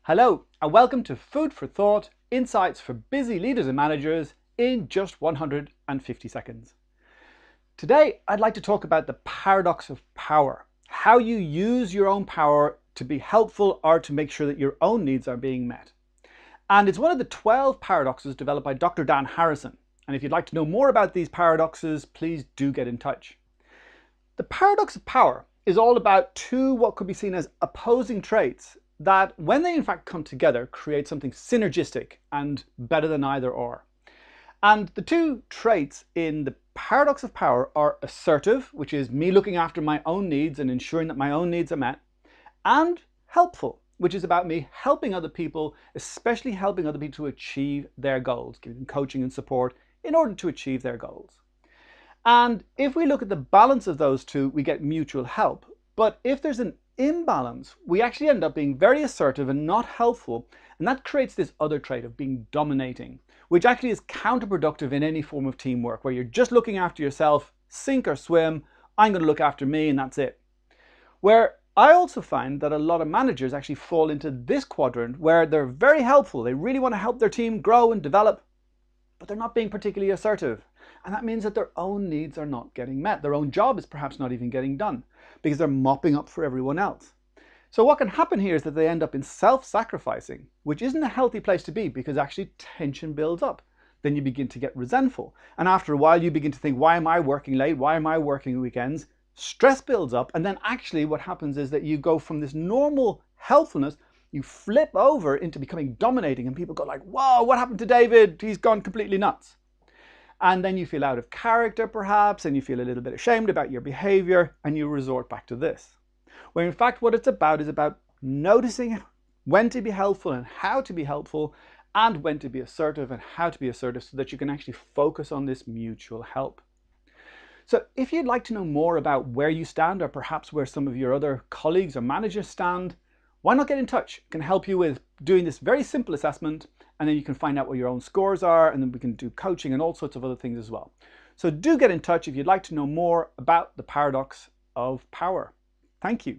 Hello and welcome to Food for Thought, Insights for Busy Leaders and Managers in just 150 seconds. Today I'd like to talk about the paradox of power, how you use your own power to be helpful or to make sure that your own needs are being met. And it's one of the 12 paradoxes developed by Dr. Dan Harrison. And if you'd like to know more about these paradoxes, please do get in touch. The paradox of power is all about two what could be seen as opposing traits that, when they in fact come together, create something synergistic and better than either or. And the two traits in the paradox of power are assertive, which is me looking after my own needs and ensuring that my own needs are met, and helpful, which is about me helping other people, especially helping other people to achieve their goals, giving them coaching and support in order to achieve their goals. And if we look at the balance of those two, we get mutual help. But if there's an imbalance, we actually end up being very assertive and not helpful, and that creates this other trait of being dominating, which actually is counterproductive in any form of teamwork, where you're just looking after yourself, sink or swim, I'm going to look after me and that's it. Where I also find that a lot of managers actually fall into this quadrant where they're very helpful, they really want to help their team grow and develop, but they're not being particularly assertive. And that means that their own needs are not getting met. Their own job is perhaps not even getting done because they're mopping up for everyone else. So what can happen here is that they end up in self-sacrificing, which isn't a healthy place to be because actually tension builds up. Then you begin to get resentful. And after a while, you begin to think, why am I working late? Why am I working weekends? Stress builds up. And then actually what happens is that you go from this normal helpfulness, you flip over into becoming dominating, and people go like, whoa, what happened to David? He's gone completely nuts. And then you feel out of character perhaps, and you feel a little bit ashamed about your behavior, and you resort back to this. Where in fact what it's about is about noticing when to be helpful and how to be helpful, and when to be assertive and how to be assertive, so that you can actually focus on this mutual help. So if you'd like to know more about where you stand, or perhaps where some of your other colleagues or managers stand, why not get in touch? I can help you with doing this very simple assessment, and then you can find out what your own scores are, and then we can do coaching and all sorts of other things as well. So do get in touch if you'd like to know more about the paradox of power. Thank you.